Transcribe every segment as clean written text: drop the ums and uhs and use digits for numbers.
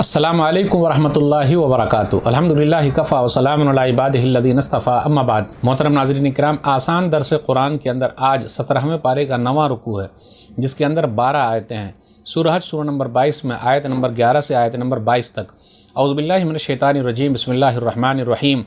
السلام علیکم ورحمۃ اللہ وبرکاتہ۔ الحمدللہ کفا وسلام علی عبادہ الذین اصطفیٰ، اما بعد۔ محترم ناظرین کرام، آسان درس قرآن کے اندر آج 17ویں پارے کا 9واں رکوع ہے، جس کے اندر 12 آیتیں ہیں۔ سورہ حج سورہ نمبر 22 میں آیت نمبر 11 سے آیت نمبر 22 تک۔ اعوذ باللہ من الشیطان الرجیم، بسم اللہ الرحمن الرحیم۔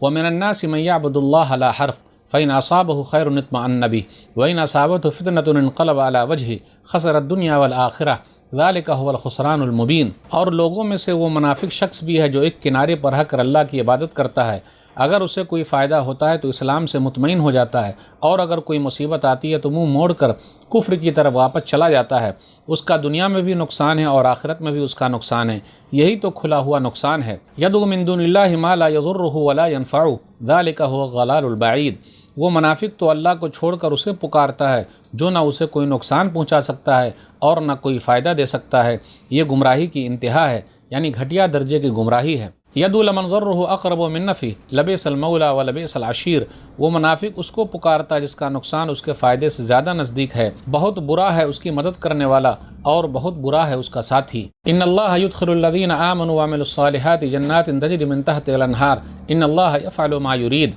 ومن الناس من یعبد اللہ علی حرف فإن أصابه خير اطمأن به وإن أصابته فتنة انقلب على وجهه خسر الدنيا والآخرة ذلك هو الخسران المبين۔ اور لوگوں میں سے وہ منافق شخص بھی ہے جو ایک کنارے پر رہ کر اللہ کی عبادت کرتا ہے، اگر اسے کوئی فائدہ ہوتا ہے تو اسلام سے مطمئن ہو جاتا ہے، اور اگر کوئی مصیبت آتی ہے تو منہ موڑ کر کفر کی طرف واپس چلا جاتا ہے۔ اس کا دنیا میں بھی نقصان ہے اور آخرت میں بھی اس کا نقصان ہے، یہی تو کھلا ہوا نقصان ہے۔ يدعو من دون اللہ ما لا يضره ولا ينفعه ذلك هو الضلال البعید۔ وہ منافق تو اللہ کو چھوڑ کر اسے پکارتا ہے جو نہ اسے کوئی نقصان پہنچا سکتا ہے اور نہ کوئی فائدہ دے سکتا ہے، یہ گمراہی کی انتہا ہے، یعنی گھٹیا درجے کی گمراہی ہے۔ یدعو لمن ضرہ اقرب من نفعہ لبئس المولا ولبئس العشیر۔ وہ منافق اس کو پکارتا ہے جس کا نقصان اس کے فائدے سے زیادہ نزدیک ہے، بہت برا ہے اس کی مدد کرنے والا اور بہت برا ہے اس کا ساتھی۔ ان اللہ يدخل الذین آمنوا وعملوا الصالحات جنات تجری من تحتها الانہار ان اللہ یفعل ما یرید۔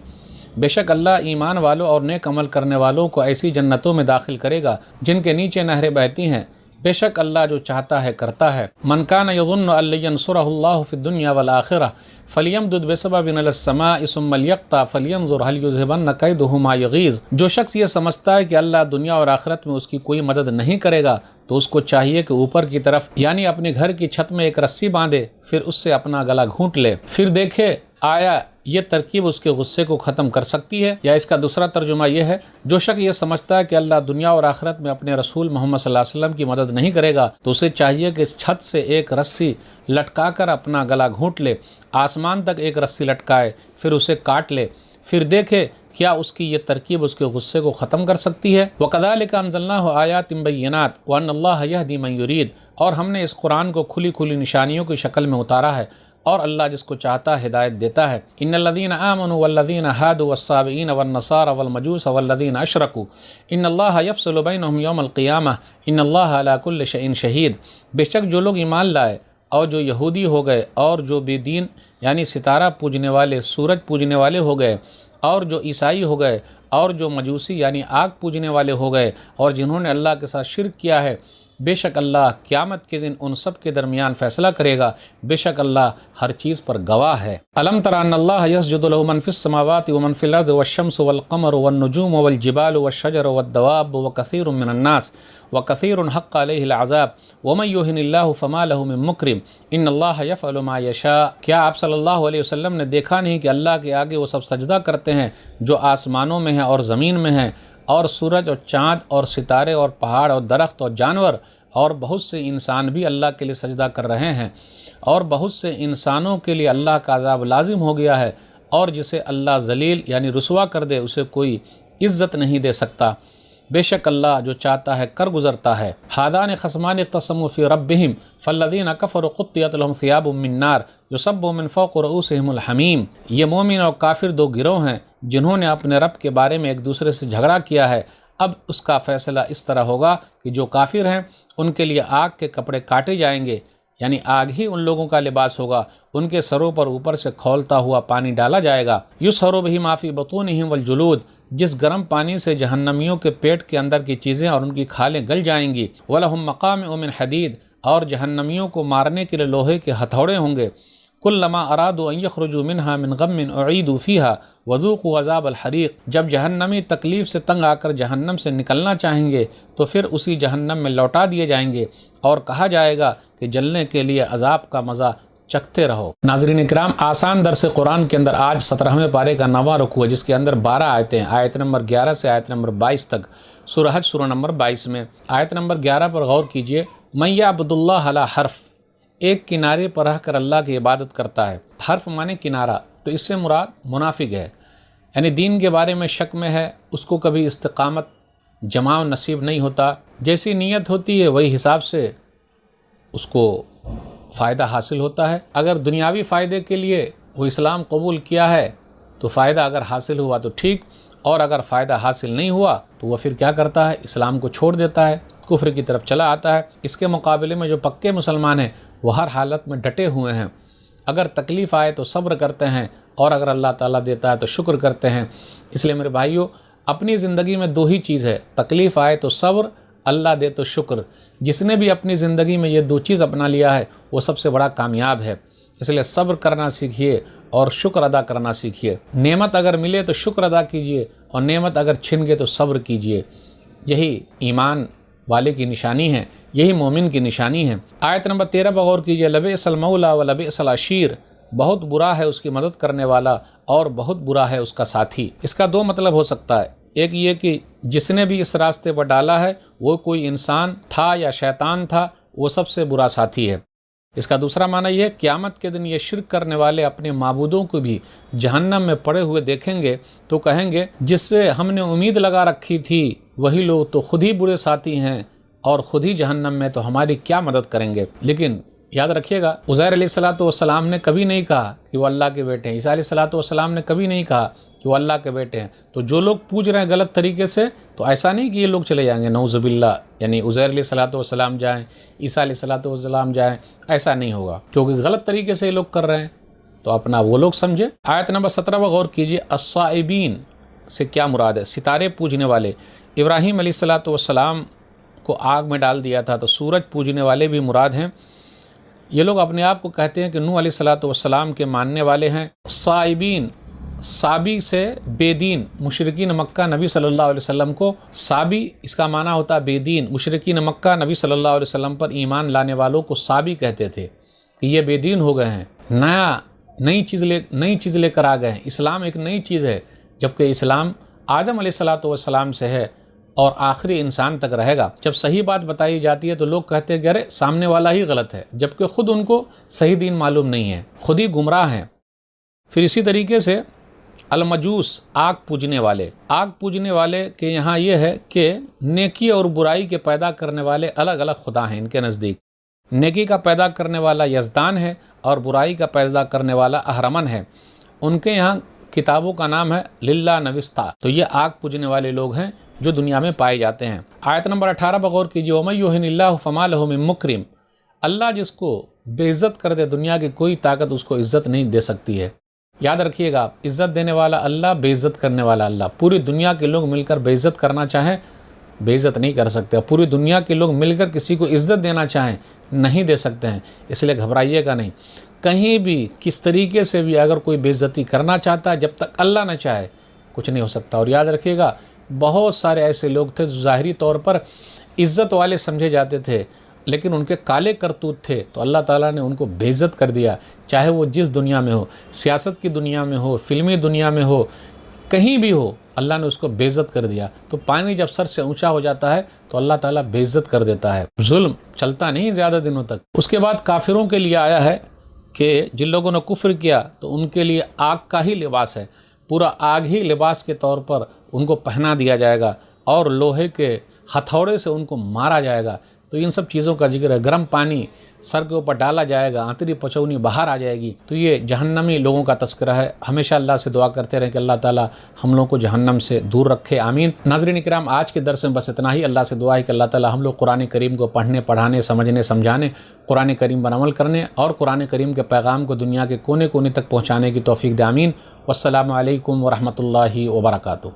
بے شک اللہ ایمان والوں اور نیک عمل کرنے والوں کو ایسی جنتوں میں داخل کرے گا جن کے نیچے نہریں بہتی ہیں، بے شک اللہ جو چاہتا ہے کرتا ہے۔ من کان یظن ان لن ینصرہ اللہ فی الدنیا والآخرہ فلیمدد بسبب الی السماء ثم لیقطع فلینظر هل یذهبن کیدہ ما یغیظ۔ جو شخص یہ سمجھتا ہے کہ اللہ دنیا اور آخرت میں اس کی کوئی مدد نہیں کرے گا تو اس کو چاہیے کہ اوپر کی طرف یعنی اپنے گھر کی چھت میں ایک رسی باندھے، پھر اس سے اپنا گلا گھونٹ لے، پھر دیکھے آیا یہ ترکیب اس کے غصے کو ختم کر سکتی ہے۔ یا اس کا دوسرا ترجمہ یہ ہے، جو شخص یہ سمجھتا ہے کہ اللہ دنیا اور آخرت میں اپنے رسول محمد صلی اللہ علیہ وسلم کی مدد نہیں کرے گا تو اسے چاہیے کہ چھت سے ایک رسی لٹکا کر اپنا گلا گھونٹ لے، آسمان تک ایک رسی لٹکائے، پھر اسے کاٹ لے، پھر دیکھے کیا اس کی یہ ترکیب اس کے غصے کو ختم کر سکتی ہے۔ وَكَذَلِكَ أَنزَلْنَاهُ آيَاتٍ بَيِّنَاتٍ وَأَنَّ اللَّهَ يَهْدِي مَن يُرِيدُ۔ اور ہم نے اس قرآن کو کھلی کھلی نشانیوں کی شکل میں اتارا ہے اور اللہ جس کو چاہتا ہے ہدایت دیتا ہے۔ ان الذین آمنوا والذین ہادوا والصابئین والنصارى والمجوس والذین اشرکوا ان اللہ یفصل بینہم یوم القیامہ ان اللہ علی کل شیء شہید۔ بے شک جو لوگ ایمان لائے اور جو یہودی ہو گئے اور جو بے دین یعنی ستارہ پوجنے والے سورج پوجنے والے ہو گئے اور جو عیسائی ہو گئے اور جو مجوسی یعنی آگ پوجنے والے ہو گئے اور جنہوں نے اللہ کے ساتھ شرک کیا ہے، بے شک اللہ قیامت کے دن ان سب کے درمیان فیصلہ کرے گا، بے شک اللہ ہر چیز پر گواہ ہے۔ الم تر ان اللہ یسجد له من فی السماوات ومن فی الارض والشمس والقمر والنجوم والجبال والشجر والدواب وکثیر من الناس وکثیر حق علیہ العذاب ومن یہن اللہ فما له من مکرم ان اللہ یفعل ما یشاء۔ کیا آپ صلی اللہ علیہ وسلم نے دیکھا نہیں کہ اللہ کے آگے وہ سب سجدہ کرتے ہیں جو آسمانوں میں ہیں اور زمین میں ہیں، اور سورج اور چاند اور ستارے اور پہاڑ اور درخت اور جانور، اور بہت سے انسان بھی اللہ کے لیے سجدہ کر رہے ہیں، اور بہت سے انسانوں کے لیے اللہ کا عذاب لازم ہو گیا ہے، اور جسے اللہ ذلیل یعنی رسوا کر دے اسے کوئی عزت نہیں دے سکتا، بے شک اللہ جو چاہتا ہے کر گزرتا ہے۔ ہادان خصمان اختصموا فی ربہم فالذین کفروا قطعت لهم ثیاب من نار یصب من فوق رؤوسہم الحمیم۔ یہ مومن اور کافر دو گروہ ہیں جنہوں نے اپنے رب کے بارے میں ایک دوسرے سے جھگڑا کیا ہے، اب اس کا فیصلہ اس طرح ہوگا کہ جو کافر ہیں ان کے لیے آگ کے کپڑے کاٹے جائیں گے، یعنی آگ ہی ان لوگوں کا لباس ہوگا، ان کے سروں پر اوپر سے کھولتا ہوا پانی ڈالا جائے گا۔ یسحر بہ ما فی بطونہم والجلود، جس گرم پانی سے جہنمیوں کے پیٹ کے اندر کی چیزیں اور ان کی کھالیں گل جائیں گی۔ وَلَهُم مَّقَامِعُ مِنْ حَدِيدٍ، اور جہنمیوں کو مارنے کے لیے لوہے کے ہتھوڑے ہوں گے۔ کلما ارادوا ان یخرجوا منها من غم اعیدوا فیها وذوقوا عذاب الحریق، جب جہنمی تکلیف سے تنگ آ کر جہنم سے نکلنا چاہیں گے تو پھر اسی جہنم میں لوٹا دیے جائیں گے اور کہا جائے گا کہ جلنے کے لیے عذاب کا مزہ چکھتے رہو۔ ناظرین اکرام، آسان درس قرآن کے اندر آج 17ویں پارے کا 9واں رکوع ہے، جس کے اندر 12 آیتیں ہیں، آیت نمبر 11 سے آیت نمبر 22 تک۔ سورہ حج سورہ نمبر 22 میں آیت نمبر 11 پر غور کیجئے۔ من یعبد اللہ علی حرف، ایک کنارے پر رہ کر اللہ کی عبادت کرتا ہے۔ حرف مانے کنارہ، تو اس سے مراد منافق ہے، یعنی دین کے بارے میں شک میں ہے، اس کو کبھی استقامت جماع نصیب نہیں ہوتا، جیسی نیت ہوتی ہے وہی حساب سے اس کو فائدہ حاصل ہوتا ہے۔ اگر دنیاوی فائدے کے لیے وہ اسلام قبول کیا ہے تو فائدہ اگر حاصل ہوا تو ٹھیک، اور اگر فائدہ حاصل نہیں ہوا تو وہ پھر کیا کرتا ہے، اسلام کو چھوڑ دیتا ہے، کفر کی طرف چلا آتا ہے۔ اس کے مقابلے میں جو پکے مسلمان ہیں وہ ہر حالت میں ڈٹے ہوئے ہیں، اگر تکلیف آئے تو صبر کرتے ہیں، اور اگر اللہ تعالیٰ دیتا ہے تو شکر کرتے ہیں۔ اس لیے میرے بھائیوں، اپنی زندگی میں دو ہی چیز ہے، تکلیف آئے تو صبر، اللہ دے تو شکر۔ جس نے بھی اپنی زندگی میں یہ دو چیز اپنا لیا ہے وہ سب سے بڑا کامیاب ہے۔ اس لیے صبر کرنا سیکھیے اور شکر ادا کرنا سیکھیے۔ نعمت اگر ملے تو شکر ادا کیجیے، اور نعمت اگر چھن گئے تو صبر کیجیے۔ یہی ایمان والے کی نشانی ہے، یہی مومن کی نشانی ہے۔ آیت نمبر 13 پر غور کیجیے، لبئس المولا و لبئس العشیر، بہت برا ہے اس کی مدد کرنے والا اور بہت برا ہے اس کا ساتھی۔ اس کا دو مطلب ہو سکتا ہے، ایک یہ کہ جس نے بھی اس راستے پر ڈالا ہے وہ کوئی انسان تھا یا شیطان تھا، وہ سب سے برا ساتھی ہے۔ اس کا دوسرا معنی یہ، قیامت کے دن یہ شرک کرنے والے اپنے معبودوں کو بھی جہنم میں پڑے ہوئے دیکھیں گے تو کہیں گے جس سے ہم نے امید لگا رکھی تھی وہی لوگ تو خود ہی برے ساتھی ہیں، اور خود ہی جہنم میں تو ہماری کیا مدد کریں گے۔ لیکن یاد رکھیے گا، عزیر علیہ السلام نے کبھی نہیں کہا کہ وہ اللہ کے بیٹے ہیں، عیسیٰ علیہ السلام نے کبھی نہیں کہا کہ وہ اللہ کے بیٹے ہیں۔ تو جو لوگ پوچھ رہے ہیں غلط طریقے سے، تو ایسا نہیں کہ یہ لوگ چلے جائیں گے نعوذ باللہ، یعنی عزیر علیہ السلام جائیں، عیسیٰ علیہ السلام جائیں، ایسا نہیں ہوگا، کیونکہ غلط طریقے سے یہ لوگ کر رہے ہیں، تو اپنا وہ لوگ سمجھے۔ آیت نمبر 17 پر غور کیجیے، الصائبین سے کیا مراد ہے؟ ستارے پوجنے والے۔ ابراہیم علیہ السلام کو آگ میں ڈال دیا تھا، تو سورج پوجنے والے بھی مراد ہیں۔ یہ لوگ اپنے آپ کو کہتے ہیں کہ نوح علیہ السلام کے ماننے والے ہیں۔ صائبین، صابی سے بے دین، مشرکین مکہ نبی صلی اللہ علیہ وسلم کو، صابی اس کا معنی ہوتا ہے بے دین۔ مشرکین مکہ نبی صلی اللہ علیہ وسلم پر ایمان لانے والوں کو صابی کہتے تھے کہ یہ بے دین ہو گئے ہیں، نئی چیز لے کر آ گئے ہیں۔ اسلام ایک نئی چیز ہے، جبکہ اسلام آدم علیہ السلام سے ہے اور آخری انسان تک رہے گا۔ جب صحیح بات بتائی جاتی ہے تو لوگ کہتے ہیں کہ ارے سامنے والا ہی غلط ہے، جبکہ خود ان کو صحیح دین معلوم نہیں ہے، خود ہی گمراہ ہیں۔ پھر اسی طریقے سے المجوس، آگ پوجنے والے۔ آگ پوجنے والے کے یہاں یہ ہے کہ نیکی اور برائی کے پیدا کرنے والے الگ الگ خدا ہیں ان کے نزدیک۔ نیکی کا پیدا کرنے والا یزدان ہے اور برائی کا پیدا کرنے والا اہرمن ہے۔ ان کے یہاں کتابوں کا نام ہے للہ نوستہ۔ تو یہ آگ پوجنے والے لوگ ہیں جو دنیا میں پائے جاتے ہیں۔ آیت نمبر 18 پر غور کیجیے، وَمَن يُهِنِ اللَّهُ فَمَا لَهُ مِن مُكْرِمٍ، اللہ جس کو بے عزت کر دے، دنیا کی کوئی طاقت اس کو عزت نہیں دے سکتی ہے۔ یاد رکھیے گا، عزت دینے والا اللہ، بے عزت کرنے والا اللہ۔ پوری دنیا کے لوگ مل کر بے عزت کرنا چاہیں، بے عزت نہیں کر سکتے۔ پوری دنیا کے لوگ مل کر کسی کو عزت دینا چاہیں، نہیں دے سکتے ہیں۔ اس لیے گھبرائیے گا نہیں، کہیں بھی کس طریقے سے بھی اگر کوئی بے عزتی کرنا چاہتا ہے، جب تک اللہ نہ چاہے کچھ نہیں ہو سکتا۔ اور یاد رکھیے گا، بہت سارے ایسے لوگ تھے جو ظاہری طور پر عزت والے سمجھے جاتے تھے، لیکن ان کے کالے کرتوت تھے، تو اللہ تعالیٰ نے ان کو بے عزت کر دیا، چاہے وہ جس دنیا میں ہو، سیاست کی دنیا میں ہو، فلمی دنیا میں ہو، کہیں بھی ہو، اللہ نے اس کو بے عزت کر دیا۔ تو پانی جب سر سے اونچا ہو جاتا ہے تو اللہ تعالیٰ بے عزت کر دیتا ہے۔ ظلم چلتا نہیں زیادہ دنوں تک۔ اس کے بعد کافروں کے لیے آیا ہے کہ جن لوگوں نے کفر کیا تو ان کے لیے آگ کا ہی لباس ہے، پورا آگ ہی لباس کے طور پر ان کو پہنا دیا جائے گا، اور لوہے کے ہتھوڑے سے ان کو مارا جائے گا۔ تو ان سب چیزوں کا ذکر ہے۔ گرم پانی سر کے اوپر ڈالا جائے گا، آنتری پچونی باہر آ جائے گی۔ تو یہ جہنمی لوگوں کا تذکرہ ہے۔ ہمیشہ اللہ سے دعا کرتے رہیں کہ اللہ تعالیٰ ہم لوگوں کو جہنم سے دور رکھے، آمین۔ ناظرین کرام، آج کے درس میں بس اتنا ہی۔ اللہ سے دعا ہے کہ اللہ تعالیٰ ہم لوگ قرآن کریم کو پڑھنے، پڑھانے، سمجھنے، سمجھانے، قرآن کریم پر عمل کرنے اور قرآن کریم کے پیغام کو دنیا کے کونے کونے تک پہنچانے کی توفیق دے، آمین۔ والسلام علیکم ورحمۃ اللہ وبرکاتہ۔